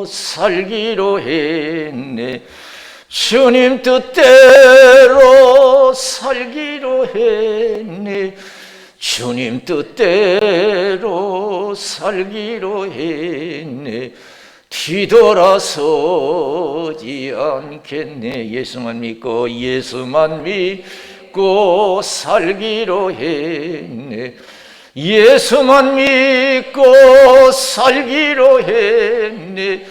살기로 했네. 주님 뜻대로 살기로 했네. 주님 뜻대로 살기로 했네. 뒤돌아서지 않겠네. 예수만 믿고 살기로 했네. 예수만 믿고 살기로 했네.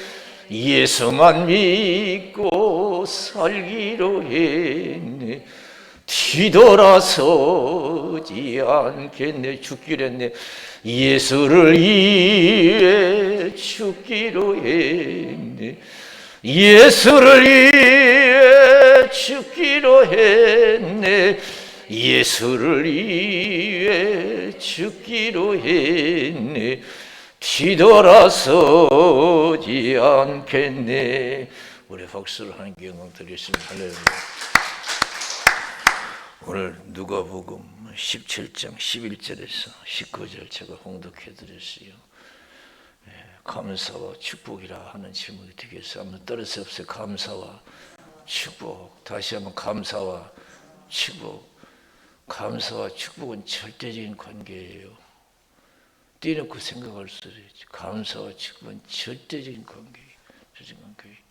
예수만 믿고 살기로 했네. 뒤돌아서지 않겠네. 죽기로 했네. 예수를 위해 죽기로 했네. 예수를 위해 죽기로 했네. 예수를 위해 죽기로 했네. 뒤돌아서지 않겠네. 우리 박수를 하는 영광 드리겠습니다. 할렐루야. 오늘 누가복음 17장 11절에서 19절 제가 홍독해 드렸어요. 감사와 축복이라 하는 질문이 되겠어요. 한번 떨어져 보세요. 감사와 축복. 다시 한번 감사와 축복. 감사와 축복은 절대적인 관계예요. 떼놓고 생각할 수 있지. 감사와 축복은 절대적인 관계예요. 절대적인 관계예요.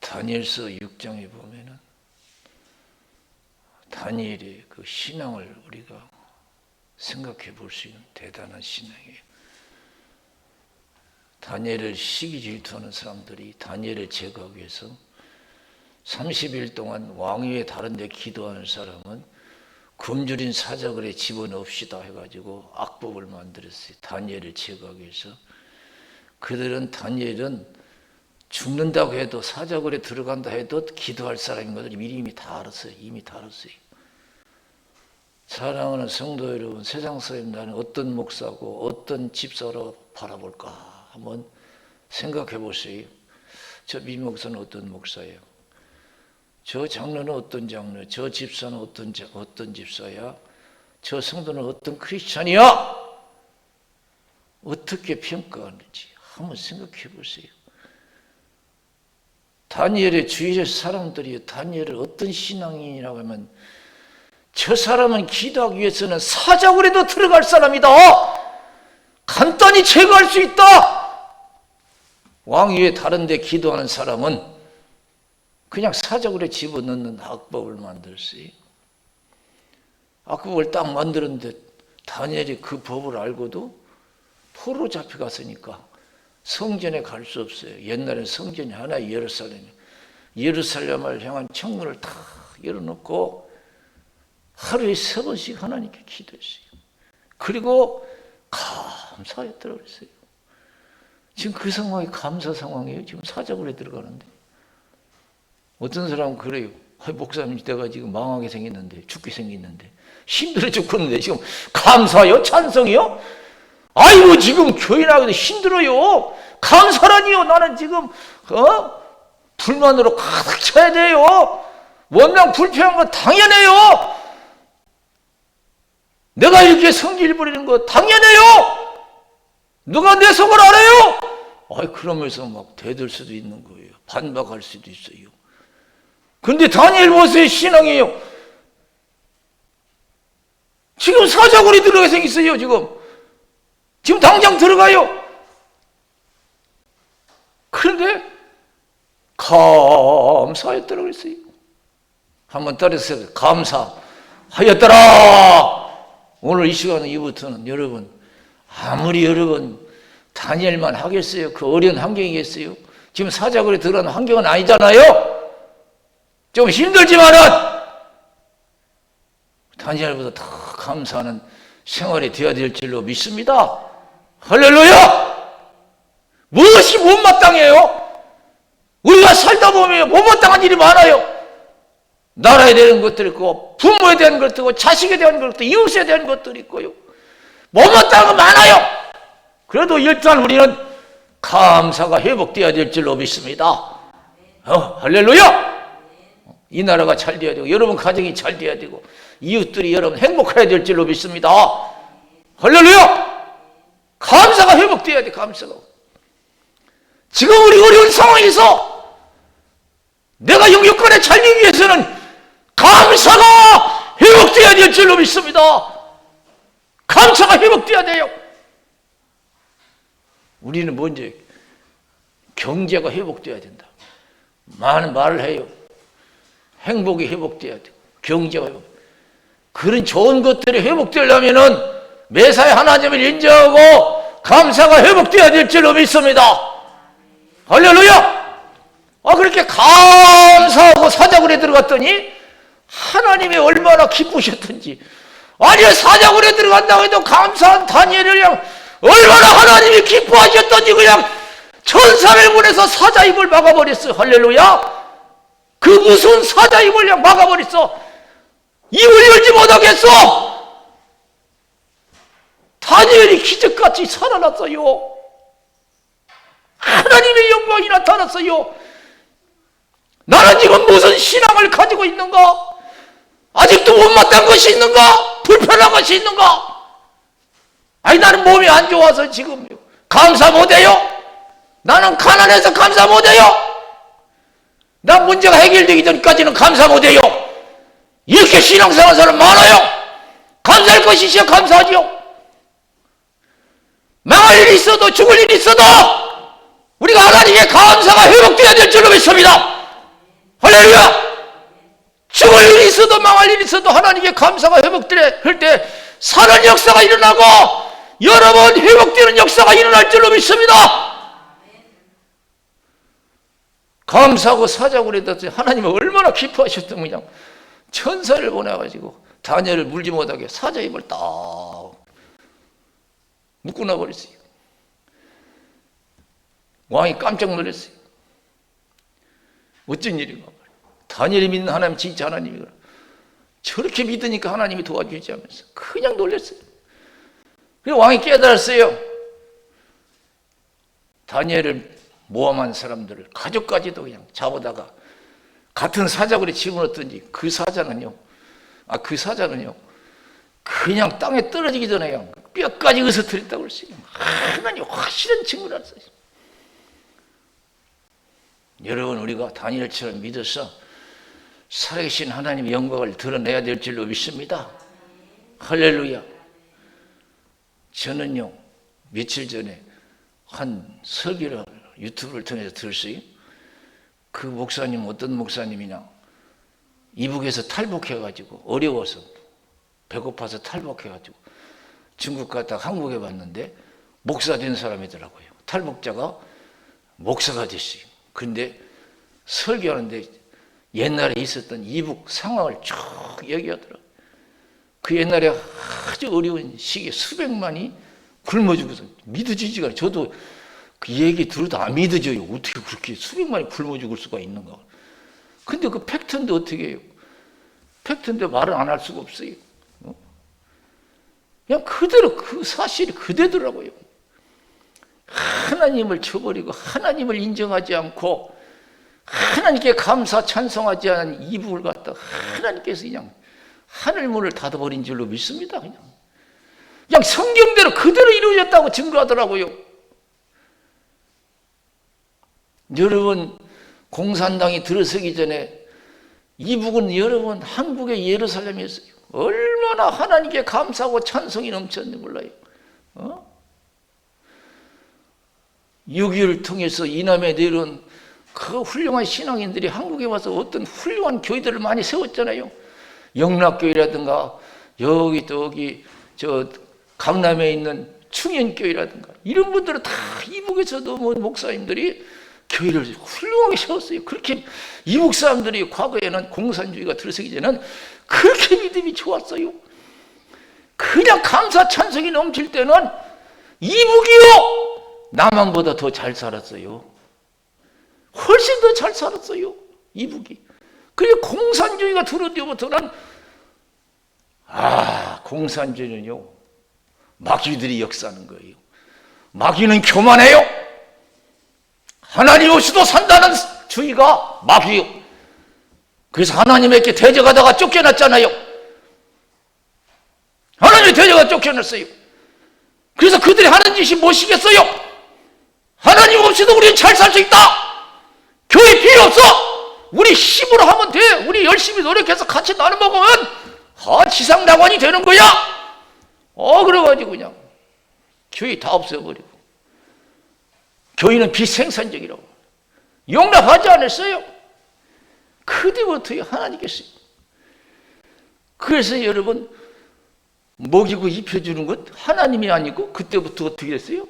다니엘서 6장에 보면은 다니엘의 그 신앙을 우리가 생각해 볼 수 있는 대단한 신앙이에요. 다니엘을 시기 질투하는 사람들이 다니엘을 제거하기 위해서 30일 동안 왕위에 다른 데 기도하는 사람은 굶주린 사자굴에 집어넣읍시다 해가지고 악법을 만들었어요. 다니엘을 제거하기 위해서. 다니엘은 죽는다고 해도 사자굴에 들어간다 해도 기도할 사람인 것을 이미 다 알았어요. 사랑하는 성도 여러분, 세상사에 나는 어떤 목사고 어떤 집사로 바라볼까 한번 생각해 보세요. 저 민목사는 어떤 목사예요? 저 장로는 어떤 장로? 저 집사는 어떤 집사야? 저 성도는 어떤 크리스찬이야? 어떻게 평가하는지 한번 생각해 보세요. 다니엘의 주위의 사람들이 다니엘을 어떤 신앙인이라고 하면 저 사람은 기도하기 위해서는 사자굴에도 들어갈 사람이다. 간단히 제거할 수 있다. 왕위에 다른 데 기도하는 사람은 그냥 사자굴에 집어넣는 악법을 만들었어요. 악법을 딱 만들었는데 다니엘이 그 법을 알고도 포로로 잡혀갔으니까 성전에 갈 수 없어요. 옛날엔 성전이 하나 예루살렘을 향한 창문을 다 열어놓고 하루에 3번씩 하나님께 기도했어요. 그리고 감사했더라고 그랬어요. 지금 그 상황이 감사 상황이에요. 지금 사자굴에 들어가는데 어떤 사람은 그래요. 목사님 내가 지금 망하게 생겼는데 죽게 생겼는데 힘들어 죽겠는데 지금 감사요? 찬성이요? 아이고 지금 교회 나가도 힘들어요. 감사라니요. 나는 지금 불만으로 가득 차야 돼요. 원망 불평한 거 당연해요. 내가 이렇게 성질 부리는 거 당연해요. 누가 내 속을 알아요? 그러면서 막 대들 수도 있는 거예요. 반박할 수도 있어요. 근데 다니엘 보세요. 신앙이에요. 지금 사자굴에 들어가 생겼어요. 지금 당장 들어가요. 그런데 감사했더라고 그랬어요. 한번 따라서 감사하였더라. 오늘 이 시간 이후부터는 여러분 아무리 여러분 다니엘만 하겠어요? 그 어려운 환경이겠어요? 지금 사자굴에 들어가는 환경은 아니잖아요. 좀 힘들지만은 다니엘보다 더 감사하는 생활이 되어야 될 줄로 믿습니다. 할렐루야! 무엇이 못마땅해요? 우리가 살다 보면 못마땅한 일이 많아요. 나라에 대한 것들이 있고 부모에 대한 것도 있고 자식에 대한 것도 있고 이웃에 대한 것들이 있고요. 못마땅한 거 많아요. 그래도 일단 우리는 감사가 회복되어야 될 줄로 믿습니다. 할렐루야! 이 나라가 잘 돼야 되고 여러분 가정이 잘 돼야 되고 이웃들이 여러분 행복해야 될 줄로 믿습니다. 할렐루야! 감사가 회복돼야 돼. 감사가. 지금 우리 어려운 상황에서 내가 영육간에 살기 위해서는 감사가 회복돼야 될 줄로 믿습니다. 감사가 회복돼야 돼요. 우리는 먼저 경제가 회복돼야 된다. 많은 말을 해요. 행복이 회복돼야 돼. 경제가 회복. 그런 좋은 것들이 회복되려면은 매사에 하나님을 인정하고 감사가 회복돼야 될 줄로 믿습니다. 할렐루야! 그렇게 감사하고 사자굴에 들어갔더니 하나님이 얼마나 기쁘셨던지. 아니, 사자굴에 들어간다고 해도 감사한 다니엘을 그냥 얼마나 하나님이 기뻐하셨던지 그냥 천사를 보내서 사자 입을 막아버렸어. 할렐루야! 그 무서운 사자 입을 그냥 막아버렸어. 입을 열지 못하겠어. 다니엘이 기적같이 살아났어요. 하나님의 영광이 나타났어요. 나는 지금 무슨 신앙을 가지고 있는가? 아직도 못마땅한 것이 있는가? 불편한 것이 있는가? 아니, 나는 몸이 안 좋아서 지금 감사 못해요? 나는 가난해서 감사 못해요? 나 문제가 해결되기 전까지는 감사 못해요? 이렇게 신앙생활 사람 많아요. 감사할 것이 있어야 감사하죠. 망할 일이 있어도 죽을 일이 있어도 우리가 하나님의 감사가 회복되어야 될 줄로 믿습니다. 할렐루야! 죽을 일이 있어도 망할 일이 있어도 하나님의 감사가 회복될 때 사는 역사가 일어나고 여러 번 회복되는 역사가 일어날 줄로 믿습니다. 감사하고 사자굴에 떴더니 하나님은 얼마나 기뻐하셨던 그냥 천사를 보내가지고 다니엘을 물지 못하게 사자 입을 딱 묶어놔 버렸어요. 왕이 깜짝 놀랐어요. 어쩐 일인가 말이에요. 다니엘이 믿는 하나님 진짜 하나님이구나. 저렇게 믿으니까 하나님이 도와주지 하면서 그냥 놀랐어요. 그래서 왕이 깨달았어요. 다니엘을 모함한 사람들을 가족까지도 그냥 잡아다가 같은 사자굴에 집어넣었더니 그 사자는요 그냥 땅에 떨어지기 전에 그냥 뼈까지 으스트렸다고 그랬어요. 하나님 확실한 증거를 했어요. 여러분, 우리가 다니엘처럼 믿어서 살아계신 하나님의 영광을 드러내야 될 줄로 믿습니다. 할렐루야. 저는요 며칠 전에 한 설교를 유튜브를 통해서 들었어요. 그 목사님 어떤 목사님이냐, 이북에서 탈북해가지고 어려워서 배고파서 탈북해가지고 중국 갔다가 한국에 왔는데 목사 된 사람이더라고요. 탈북자가 목사가 됐어요. 그런데 설교하는데 옛날에 있었던 이북 상황을 쭉 얘기하더라고요. 그 옛날에 아주 어려운 시기에 수백만이 굶어 죽어서 믿어지지가 않아요. 저도 그 얘기 들어도 안 믿어져요. 어떻게 그렇게 수백만이 굶어 죽을 수가 있는가. 근데 그 팩트인데 어떻게 해요? 팩트인데 말을 안 할 수가 없어요. 그냥 그대로 그 사실이 그대더라고요. 하나님을 저버리고 하나님을 인정하지 않고 하나님께 감사 찬송하지 않은 이북을 갖다 하나님께서 그냥 하늘문을 닫아버린 줄로 믿습니다. 그냥 성경대로 그대로 이루어졌다고 증거하더라고요. 여러분, 공산당이 들어서기 전에 이북은 여러분 한국의 예루살렘이었어요. 얼마나 하나님께 감사하고 찬송이 넘쳤는지 몰라요. 6.25를 통해서 이남에 내려온 그 훌륭한 신앙인들이 한국에 와서 어떤 훌륭한 교회들을 많이 세웠잖아요. 영락교회라든가 여기 저 강남에 있는 충현교회라든가 이런 분들은 다 이북에서도 목사님들이 교회를 훌륭하게 세웠어요. 그렇게 이북 사람들이 과거에는 공산주의가 들어서기 전에는 그렇게 믿음이 좋았어요. 그냥 감사 찬송이 넘칠 때는 이북이요 남한보다 더 잘 살았어요. 훨씬 더 잘 살았어요. 이북이. 그리고 공산주의가 들어오부터는 공산주의는요 마귀들이 역사하는 거예요. 마귀는 교만해요. 하나님 없이도 산다는 주의가 마귀요. 그래서 하나님에게 대적하다가 쫓겨났잖아요. 하나님의 대적가 쫓겨났어요. 그래서 그들이 하는 짓이 무엇이겠어요? 하나님 없이도 우리는 잘 살 수 있다. 교회 필요 없어. 우리 힘으로 하면 돼. 우리 열심히 노력해서 같이 나눠 먹으면 지상낙원이 되는 거야. 그래가지고 그냥 교회 다 없애버리고, 교회는 비생산적이라고 용납하지 않았어요. 그때부터 하나님께서. 그래서 여러분, 먹이고 입혀주는 것 하나님이 아니고 그때부터 어떻게 됐어요?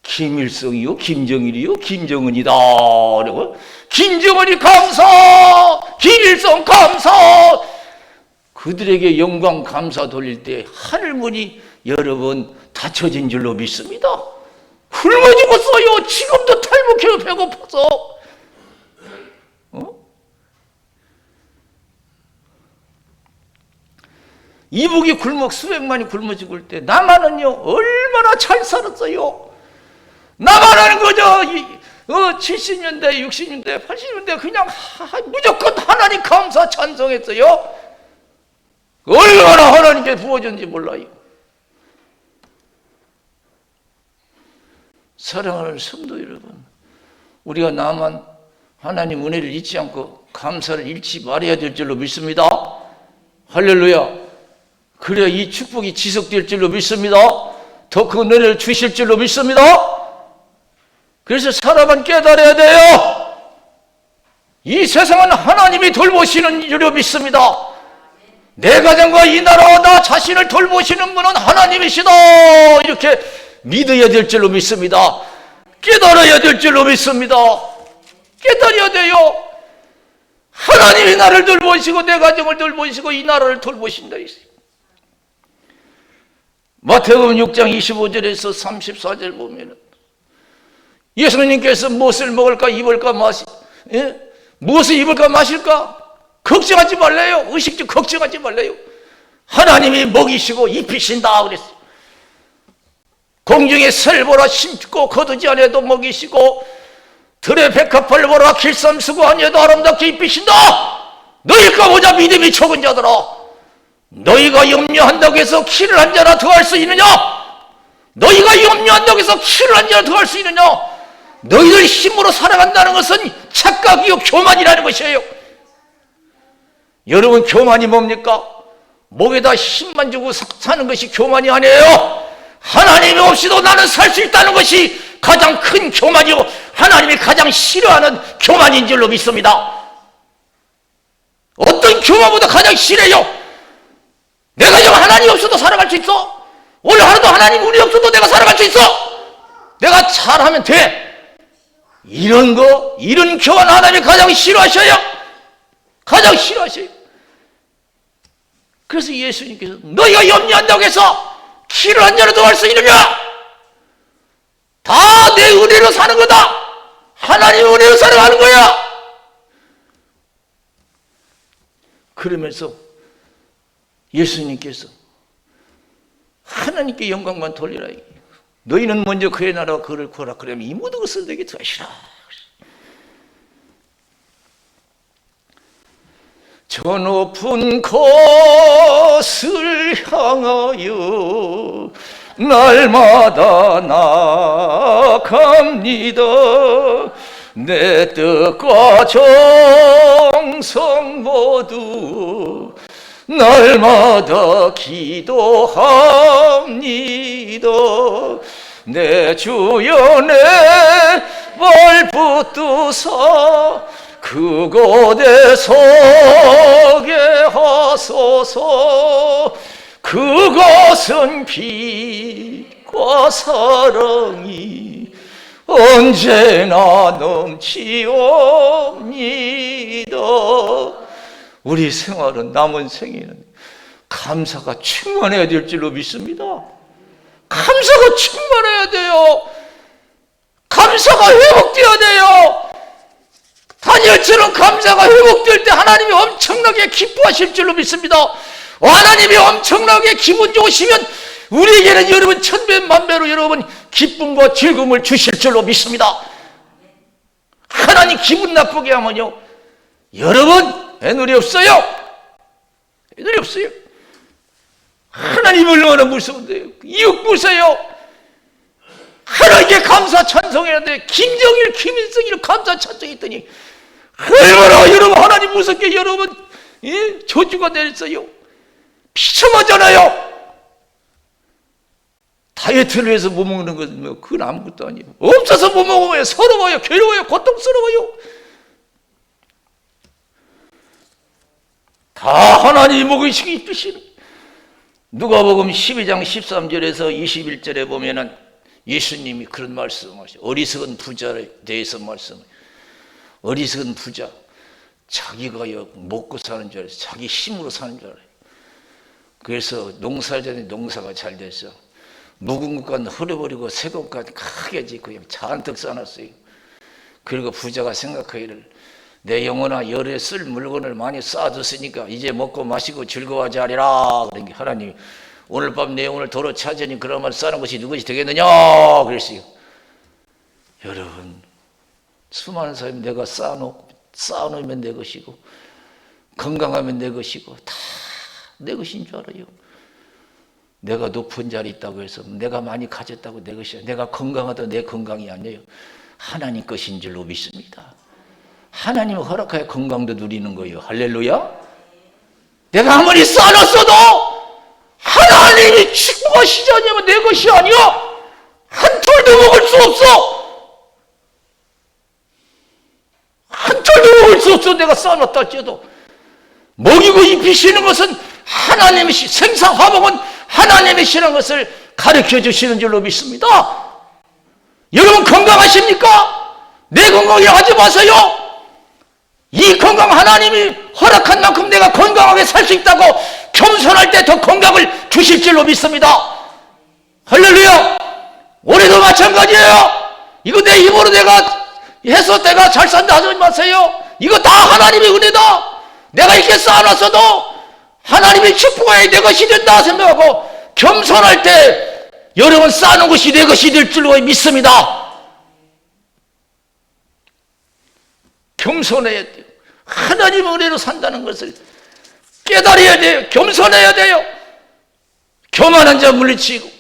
김일성이요, 김정일이요, 김정은이다. 그리고 김정은이 감사, 김일성 감사. 그들에게 영광 감사 돌릴 때 하늘문이 여러분 닫혀진 줄로 믿습니다. 굶어 죽었어요. 지금도 탈북해요, 배고파서. 이북이 수백만이 굶어 죽을 때 남한은요 얼마나 잘 살았어요. 남한은 그저 70년대, 60년대, 80년대 그냥 무조건 하나님 감사 찬송했어요. 얼마나 하나님께 부어준지 몰라요. 사랑하는 성도 여러분, 우리가 남한 하나님 은혜를 잊지 않고 감사를 잃지 말아야 될 줄로 믿습니다. 할렐루야. 그래야 이 축복이 지속될 줄로 믿습니다. 더 큰 은혜를 주실 줄로 믿습니다. 그래서 사람은 깨달아야 돼요. 이 세상은 하나님이 돌보시는 줄로 믿습니다. 내 가정과 이 나라와 나 자신을 돌보시는 분은 하나님이시다. 이렇게 믿어야 될 줄로 믿습니다. 깨달아야 될 줄로 믿습니다. 깨달아야 돼요. 하나님이 나를 돌보시고 내 가정을 돌보시고 이 나라를 돌보신다 했어요. 마태복음 6장 25절에서 34절 보면은 예수님께서 무엇을 먹을까 입을까 무엇을 입을까 마실까 걱정하지 말래요. 의식적 걱정하지 말래요. 하나님이 먹이시고 입히신다 그랬어요. 공중에 설 보라 심고 거두지 아니해도 먹이시고 들의 백합을 보라 길쌈 쓰고 아니해도 아름답게 입히신다. 너희가 보자 믿음이 적은 자들아, 너희가 염려한다고 해서 키를 한 자나 더할 수 있느냐? 너희가 염려한다고 해서 키를 한 자나 더할 수 있느냐? 너희들 힘으로 살아간다는 것은 착각이요 교만이라는 것이에요. 여러분, 교만이 뭡니까? 목에다 힘만 주고 사는 것이 교만이 아니에요. 하나님이 없이도 나는 살 수 있다는 것이 가장 큰 교만이요 하나님이 가장 싫어하는 교만인 줄로 믿습니다. 어떤 교만보다 가장 싫어요? 내가 지금 하나님이 없어도 살아갈 수 있어. 오늘 하루도 하나님 운이 없어도 내가 살아갈 수 있어. 내가 잘하면 돼. 이런 교만 하나님이 가장 싫어하셔요. 가장 싫어하셔요. 그래서 예수님께서 너희가 염려한다고 해서 키를 한 자로 더 할 수 있느냐? 다 내 은혜로 사는 거다. 하나님의 은혜로 살아가는 거야. 그러면서 예수님께서 하나님께 영광만 돌리라. 너희는 먼저 그의 나라와 그를 구하라. 그러면 이 모든 것을 내게 더하시라. 저 높은 곳을 향하여 날마다 나아갑니다. 내 뜻과 정성 모두 날마다 기도합니다. 내 주여 내 발 붙드사 그곳에 서게 하소서. 그것은 빛과 사랑이 언제나 넘치옵니다. 우리 생활은, 남은 생에는 감사가 충만해야 될 줄로 믿습니다. 감사가 충만해야 돼요. 감사가 회복되어야 돼요. 다니엘처럼 감사가 회복될 때 하나님이 엄청나게 기뻐하실 줄로 믿습니다. 하나님이 엄청나게 기분 좋으시면 우리에게는 여러분 천배 만배로 여러분 기쁨과 즐거움을 주실 줄로 믿습니다. 하나님 기분 나쁘게 하면요 여러분 애누리 없어요. 애누리 없어요. 하나님 얼마나 무서운데요. 이웃 보세요. 하나님께 감사 찬송해야 돼. 김정일, 김일성이를 감사 찬송했더니 얼마나 여러분 하나님 무섭게 여러분 저주가 내렸어요. 비참하잖아요. 다이어트를 위해서 못 먹는 것은 뭐 그건 아무것도 아니에요. 없어서 못 먹으면 서러워요, 괴로워요, 고통스러워요. 다 하나님이 먹으시기 입히시는. 누가복음 12장 13절에서 21절에 보면은 예수님이 그런 말씀하시죠. 어리석은 부자에 대해서 말씀해요. 어리석은 부자, 자기가 먹고 사는 줄 알아요. 자기 힘으로 사는 줄 알아요. 그래서 농사전에 농사가 잘 됐어. 묵은 것간 흐려버리고 새 것간 크게 짓고 잔뜩 쌓아놨어요. 그리고 부자가 생각하기를 내 영혼아 열에 쓸 물건을 많이 쌓아뒀으니까 이제 먹고 마시고 즐거워하지 하리라. 그러니까 하나님이 오늘 밤 내 영혼을 도로 찾으니 그러면 쌓는 것이 누구시 되겠느냐 그랬어요. 여러분 수많은 사람이 내가 쌓아놓으면 내 것이고 건강하면 내 것이고 다 내 것인 줄 알아요. 내가 높은 자리 있다고 해서 내가 많이 가졌다고 내 것이 아니라 내가 건강하다 내 건강이 아니에요. 하나님 것인 줄로 믿습니다. 하나님이 허락하여 건강도 누리는 거예요. 할렐루야. 내가 아무리 쌓아놨어도 하나님이 축복하시지 않으면 내 것이 아니야. 한 톨도 먹을 수 없어. 한 톨도 먹을 수 없어. 내가 쌓아놨다 할지라도 먹이고 입히시는 것은 하나님이시, 생사화복은 하나님이시라는 것을 가르쳐 주시는 줄로 믿습니다. 여러분 건강하십니까? 내 건강이라 하지 마세요. 이 건강 하나님이 허락한 만큼 내가 건강하게 살 수 있다고 겸손할 때 더 건강을 주실 줄로 믿습니다. 할렐루야. 올해도 마찬가지예요. 이거 내 힘으로 내가 해서 내가 잘 산다 하지 마세요. 이거 다 하나님의 은혜다. 내가 이렇게 쌓아놨어도 하나님의 축복하여 내 것이 된다 생각하고 겸손할 때 여러분 쌓아놓은 것이 내 것이 될 줄로 믿습니다. 겸손해야 돼요. 하나님의 은혜로 산다는 것을 깨달아야 돼요. 겸손해야 돼요. 교만한 자 물리치고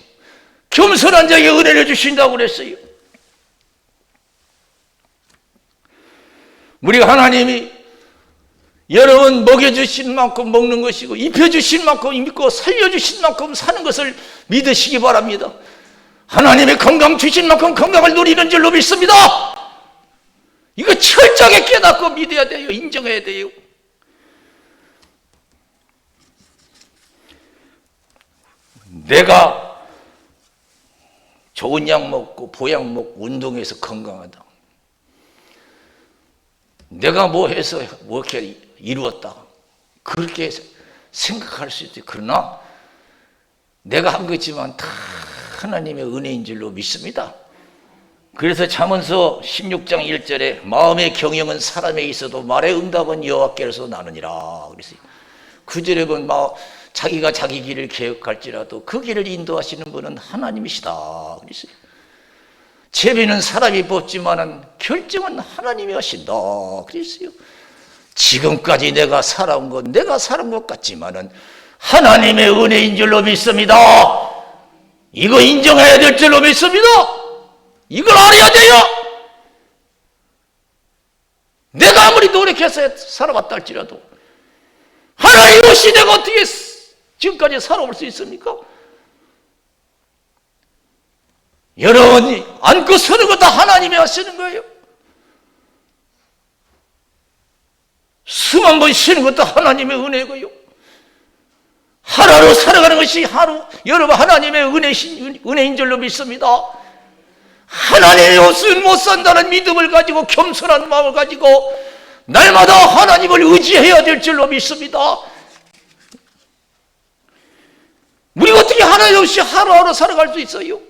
겸손한 자에게 은혜를 주신다고 그랬어요. 우리 하나님이 여러분 먹여주신 만큼 먹는 것이고 입혀주신 만큼 입고 살려주신 만큼 사는 것을 믿으시기 바랍니다. 하나님의 건강 주신 만큼 건강을 누리는 줄로 믿습니다. 이거 철저하게 깨닫고 믿어야 돼요. 인정해야 돼요. 내가 좋은 약 먹고 보약 먹고 운동해서 건강하다. 내가 뭐 해서 뭐 이렇게 이루었다. 그렇게 생각할 수 있어요. 그러나 내가 한 거지만 다 하나님의 은혜인 줄로 믿습니다. 그래서 잠언서 16장 1절에 마음의 경영은 사람에 있어도 말의 응답은 여호와께로서 나느니라 그랬어요. 9절에 보면 자기가 자기 길을 계획할지라도 그 길을 인도하시는 분은 하나님이시다 그랬어요. 제비는 사람이 뽑지만은 결정은 하나님이 하신다 그랬어요. 지금까지 내가 살아온 건 내가 살은 것 같지만은 하나님의 은혜인 줄로 믿습니다. 이거 인정해야 될 줄로 믿습니다. 이걸 알아야 돼요. 내가 아무리 노력해서 살아왔다 할지라도 하나님 없이 내가 어떻게 지금까지 살아올 수 있습니까? 여러분이 앉고 서는 거 다 하나님이 하시는 거예요. 숨 한 번 쉬는 것도 하나님의 은혜고요. 하루하루 살아가는 것이 여러분 하나님의 은혜인 줄로 믿습니다. 하나님이 없으면 못 산다는 믿음을 가지고 겸손한 마음을 가지고 날마다 하나님을 의지해야 될 줄로 믿습니다. 우리가 어떻게 하나님 없이 하루하루 살아갈 수 있어요?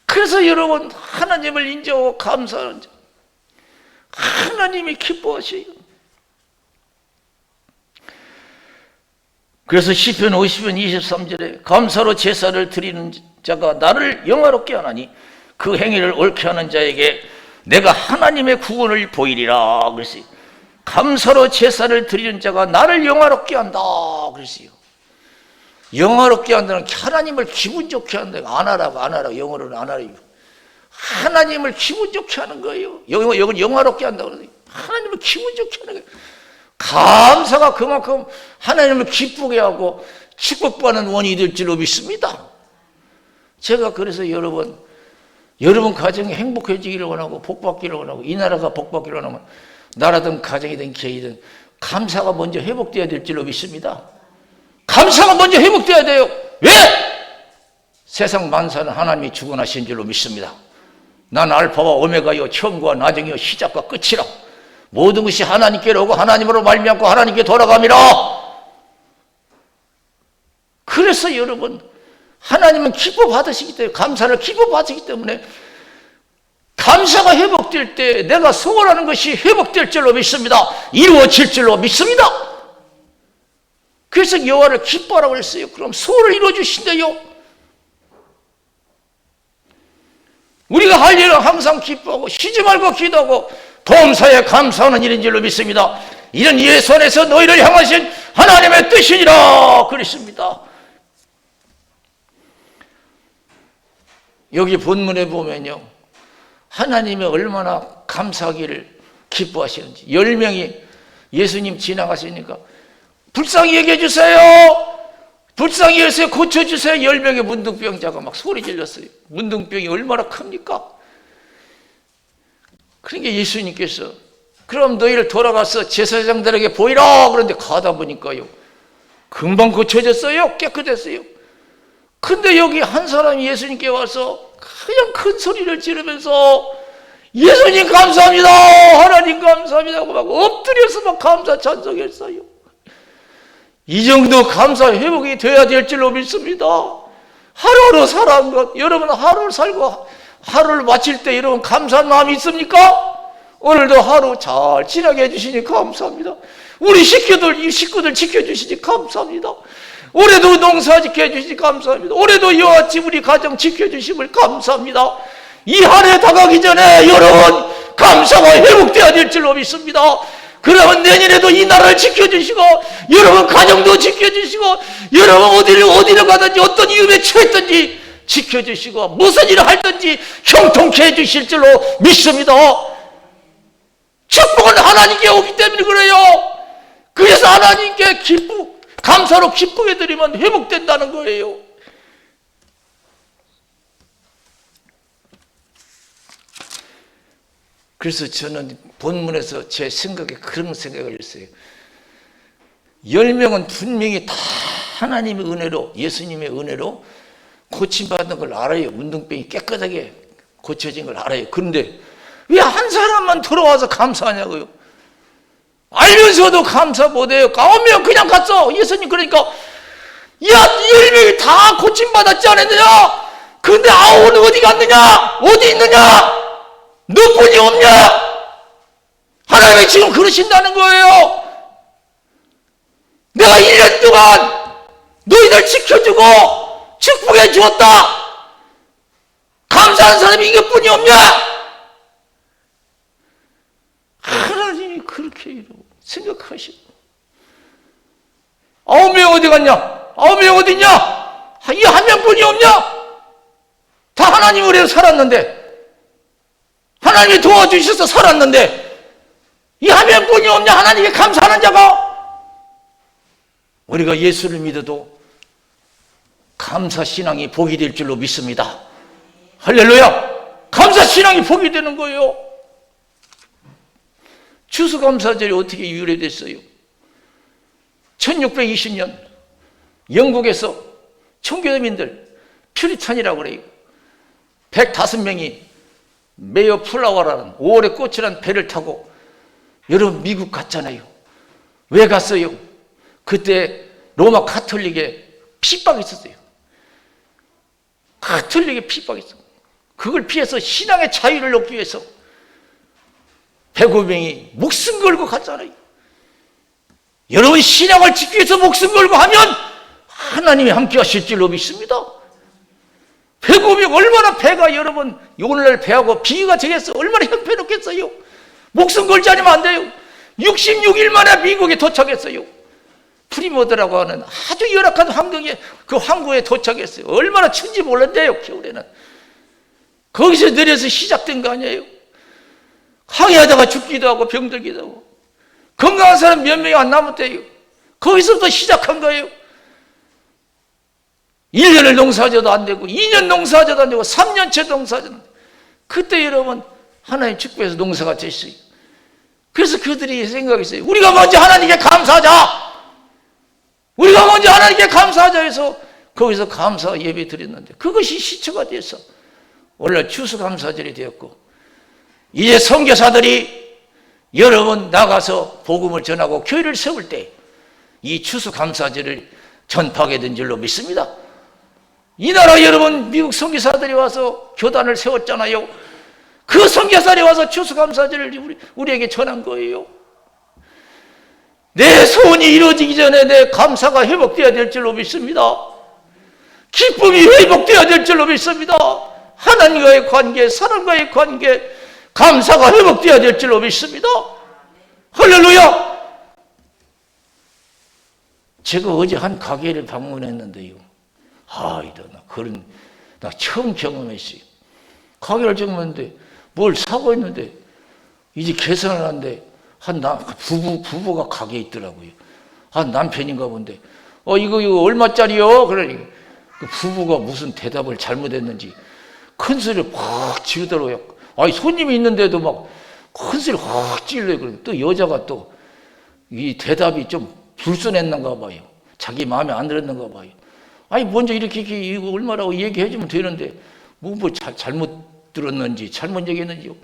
그래서 여러분 하나님을 인정하고 감사하는 자, 하나님이 기뻐하셔요. 그래서 시편 50편 23절에 감사로 제사를 드리는 자가 나를 영화롭게 하나니 그 행위를 옳게 하는 자에게 내가 하나님의 구원을 보이리라 그랬어요. 감사로 제사를 드리는 자가 나를 영화롭게 한다 그랬어요. 영화롭게 한다는 게 하나님을 기분 좋게 한다. 안 하라고. 영어로는 안 하라고. 하나님을 기분 좋게 하는 거예요. 여기 영화롭게 한다고 그러지. 하나님을 기분 좋게 하는 거예요. 감사가 그만큼 하나님을 기쁘게 하고 축복받는 원인이 될 줄로 믿습니다. 제가 그래서 여러분 가정이 행복해지기를 원하고 복받기를 원하고 이 나라가 복받기를 원하면 나라든 가정이든 개이든 감사가 먼저 회복돼야 될 줄로 믿습니다. 감사가 먼저 회복돼야 돼요. 왜? 세상 만사는 하나님이 주관하신 줄로 믿습니다. 난 알파와 오메가요 처음과 나중이요 시작과 끝이라. 모든 것이 하나님께로 오고 하나님으로 말미암고 하나님께 돌아갑니다. 그래서 여러분 하나님은 기뻐 받으시기 때문에 감사를 기뻐 받으시기 때문에 감사가 회복될 때 내가 소원하는 것이 회복될 줄로 믿습니다. 이루어질 줄로 믿습니다. 그래서 여호와를 기뻐하라고 했어요. 그럼 소원을 이루어 주신대요. 우리가 할 일은 항상 기뻐하고 쉬지 말고 기도하고 범사에 감사하는 일인 줄로 믿습니다. 이는 예수 안에서 너희를 향하신 하나님의 뜻이니라 그랬습니다. 여기 본문에 보면요, 하나님이 얼마나 감사하기를 기뻐하시는지. 10명이 예수님 지나가시니까 불쌍히 얘기해 주세요, 불쌍히 해서 고쳐주세요. 10명의 문둥병자가 막 소리 질렀어요. 문둥병이 얼마나 큽니까? 그러니까 예수님께서 그럼 너희를 돌아가서 제사장들에게 보이라 그런데 가다 보니까요 금방 고쳐졌어요. 깨끗했어요. 근데 여기 한 사람이 예수님께 와서 그냥 큰 소리를 지르면서 예수님 감사합니다, 하나님 감사합니다 하고 막 엎드려서 막 감사 찬송했어요. 이 정도 감사 회복이 돼야 될 줄로 믿습니다. 하루하루 살아온 것, 여러분 하루를 살고 하루를 마칠 때 여러분 감사한 마음이 있습니까? 오늘도 하루 잘 지나게 해주시니 감사합니다. 우리 식구들 지켜주시니 감사합니다. 올해도 농사 지켜주시니 감사합니다. 올해도 여아집 우리 가정 지켜주심을 감사합니다. 이 한 해 다가기 전에 여러분 감사가 회복돼야 될 줄로 믿습니다. 그러면 내년에도 이 나라를 지켜주시고 여러분 가정도 지켜주시고 여러분 어디를 가든지 어떤 위험에 처했든지 지켜주시고 무슨 일을 할든지 형통케 해주실 줄로 믿습니다. 축복은 하나님께 오기 때문에 그래요. 그래서 하나님께 감사로 기쁘게 드리면 회복된다는 거예요. 그래서 저는 본문에서 제 생각에 그런 생각을 했어요. 10명은 분명히 다 하나님의 은혜로, 예수님의 은혜로 고침받는 걸 알아요. 문둥병이 깨끗하게 고쳐진 걸 알아요. 그런데 왜 한 사람만 들어와서 감사하냐고요. 알면서도 감사 못해요. 9명 그냥 갔어. 예수님 그러니까 야 10명이 다 고침받았지 않았느냐? 근데 9는 어디 갔느냐? 어디 있느냐? 너뿐이 없냐? 하나님이 지금 그러신다는 거예요. 내가 1년 동안 너희들 지켜주고 축복해 주었다. 감사하는 사람이 이것뿐이 없냐? 하나님이 그렇게 생각하시고 9명 어디 갔냐? 9명 어디 있냐? 이 한 명뿐이 없냐? 다 하나님 은혜로 살았는데, 하나님이 도와주셔서 살았는데 이 한 명뿐이 없냐? 하나님께 감사하는 자가. 우리가 예수를 믿어도 감사신앙이 복이 될 줄로 믿습니다. 할렐루야. 감사신앙이 복이 되는 거예요. 추수감사절이 어떻게 유래됐어요? 1620년 영국에서 청교도민들, 퓨리탄이라고 그래요. 105명이 메어 플라워라는 5월의 꽃이라는 배를 타고 여러분 미국 갔잖아요. 왜 갔어요? 그때 로마 가톨릭에 핍박이 있었어요. 가톨릭에 핍박이 있었어요. 그걸 피해서 신앙의 자유를 얻기 위해서 105명이 목숨 걸고 갔잖아요. 여러분 신앙을 지키기 위해서 목숨 걸고 하면 하나님이 함께 하실 줄로 믿습니다. 105명 얼마나 배가 여러분 오늘날 배하고 비교가 되겠어. 얼마나 형편없겠어요. 목숨 걸지 않으면 안 돼요. 66일 만에 미국에 도착했어요. 프리모드라고 하는 아주 열악한 환경에 그 항구에 도착했어요. 얼마나 춘지 몰랐대요. 겨울에는. 거기서 내려서 시작된 거 아니에요. 항해하다가 죽기도 하고 병들기도 하고 건강한 사람 몇 명이 안 남았대요. 거기서부터 시작한 거예요. 1년을 농사져도 안 되고 2년 농사져도 안 되고 3년째 농사져도 안 되고 그때 여러분 하나님 축복해서 농사가 됐어요. 그래서 그들이 생각했어요. 우리가 먼저 하나님께 감사하자. 우리가 먼저 하나님께 감사하자 해서 거기서 감사 예배 드렸는데 그것이 시초가 돼서 오늘 추수감사절이 되었고 이제 선교사들이 여러분 나가서 복음을 전하고 교회를 세울 때 이 추수감사절을 전파하게 된 줄로 믿습니다. 이 나라 여러분 미국 선교사들이 와서 교단을 세웠잖아요. 그 선교사들이 와서 추수감사절을 우리에게 전한 거예요. 내 소원이 이루어지기 전에 내 감사가 회복되어야 될 줄로 믿습니다. 기쁨이 회복되어야 될 줄로 믿습니다. 하나님과의 관계, 사람과의 관계, 감사가 회복되어야 될 줄로 믿습니다. 할렐루야! 제가 어제 한 가게를 방문했는데요. 나 처음 경험했어요. 가게를 정했는데 뭘 사고 있는데 이제 계산을 하는데 부부가 가게에 있더라고요. 남편인가 본데 이거 얼마짜리요? 그러니 그 부부가 무슨 대답을 잘못했는지 큰 소리를 팍 지르더라고요. 손님이 있는데도 막 큰 소리를 확 찔러요. 그러니 또 여자가 또 이 대답이 좀 불순했는가 봐요. 자기 마음에 안 들었는가 봐요. 먼저 이렇게 이거 얼마라고 얘기해 주면 되는데 잘못 들었는지 잘못 얘기했는지요.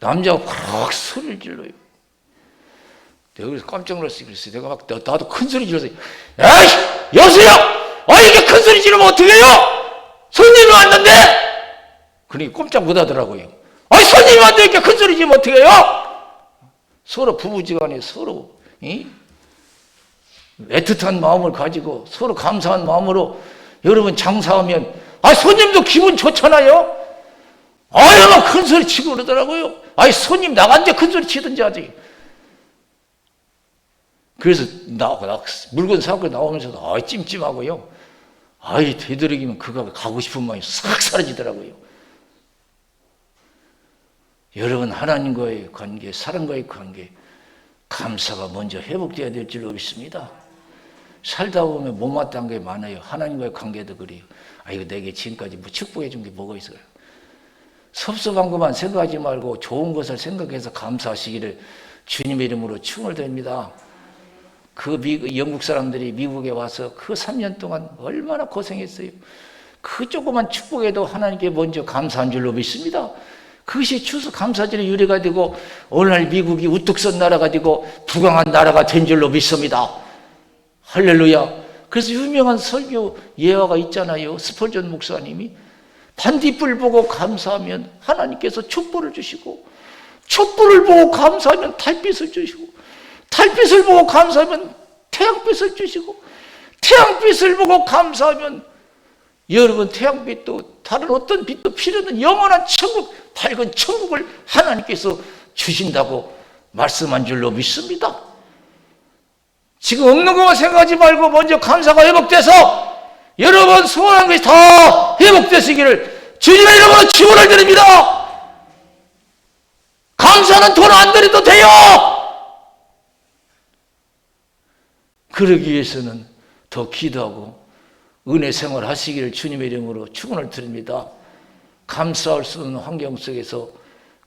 남자가 확 소리를 질러요. 내가 그래서 깜짝 놀랐어요. 그래서 내가 막 나도 큰 소리 질러서 에이 여보세요! 이게 큰 소리 지르면 어떻게 해요? 손님이 왔는데! 그러니까 꼼짝 못 하더라고요. 손님이 왔는데 이렇게 큰 소리 지르면 어떻게 해요? 서로 부부지간에 서로 애틋한 마음을 가지고 서로 감사한 마음으로 여러분 장사하면 손님도 기분 좋잖아요. 막 큰 소리 치고 그러더라고요. 손님 나간데 큰 소리 치든지 하지. 그래서 물건 사고 나오면서도 찜찜하고요. 되도록이면 그가 가고 싶은 마음이 싹 사라지더라고요. 여러분 하나님과의 관계, 사람과의 관계, 감사가 먼저 회복되어야 될 줄로 믿습니다. 살다 보면 못마땅한 게 많아요. 하나님과의 관계도 그래요. 이거 내게 지금까지 축복해 준 게 뭐가 있어요? 섭섭한 것만 생각하지 말고 좋은 것을 생각해서 감사하시기를 주님의 이름으로 축원드립니다. 영국 사람들이 미국에 와서 그 3년 동안 얼마나 고생했어요. 그 조그만 축복에도 하나님께 먼저 감사한 줄로 믿습니다. 그것이 추수감사절의 유래가 되고 오늘날 미국이 우뚝 선 나라가 되고 부강한 나라가 된 줄로 믿습니다. 할렐루야. 그래서 유명한 설교 예화가 있잖아요. 스펄전 목사님이 반딧불 보고 감사하면 하나님께서 촛불을 주시고 촛불을 보고 감사하면 달빛을 주시고 달빛을 보고 감사하면 태양빛을 주시고 태양빛을 보고 감사하면 여러분 태양빛도 다른 어떤 빛도 필요 없는 영원한 천국, 밝은 천국을 하나님께서 주신다고 말씀한 줄로 믿습니다. 지금 없는 것만 생각하지 말고 먼저 감사가 회복돼서 여러분 소원한 것이 다 회복되시기를 주님의 이름으로 축원을 드립니다. 감사는 돈 안 들여도 돼요. 그러기 위해서는 더 기도하고 은혜 생활 하시기를 주님의 이름으로 축원을 드립니다. 감사할 수 없는 환경 속에서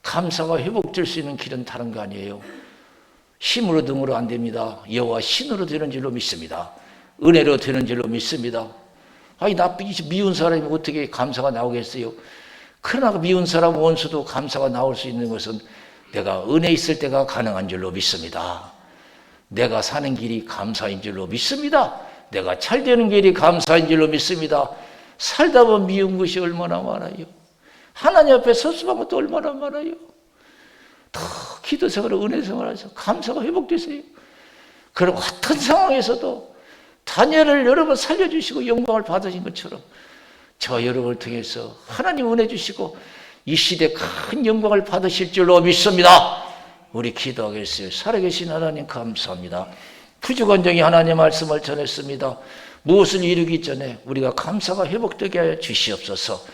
감사가 회복될 수 있는 길은 다른 거 아니에요. 힘으로 등으로 안 됩니다. 여호와 신으로 되는 줄로 믿습니다. 은혜로 되는 줄로 믿습니다. 미운 사람이 어떻게 감사가 나오겠어요? 그러나 그 미운 사람 원수도 감사가 나올 수 있는 것은 내가 은혜 있을 때가 가능한 줄로 믿습니다. 내가 사는 길이 감사인 줄로 믿습니다. 내가 잘 되는 길이 감사인 줄로 믿습니다. 살다 보면 미운 것이 얼마나 많아요. 하나님 앞에 섭섭한 것도 얼마나 많아요. 더 기도 생활을 은혜 생활하셔서 감사가 회복되세요. 그리고 같은 상황에서도 다니엘을 여러분 살려주시고 영광을 받으신 것처럼 저 여러분을 통해서 하나님 은혜 주시고 이 시대 큰 영광을 받으실 줄로 믿습니다. 우리 기도하겠어요. 살아계신 하나님 감사합니다. 부주건정히 하나님의 말씀을 전했습니다. 무엇을 이루기 전에 우리가 감사가 회복되게 하여 주시옵소서.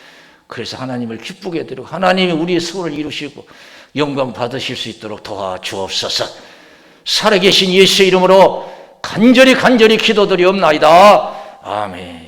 그래서 하나님을 기쁘게 해드리고 하나님이 우리의 소원을 이루시고 영광 받으실 수 있도록 도와주옵소서. 살아계신 예수의 이름으로 간절히 기도드리옵나이다. 아멘.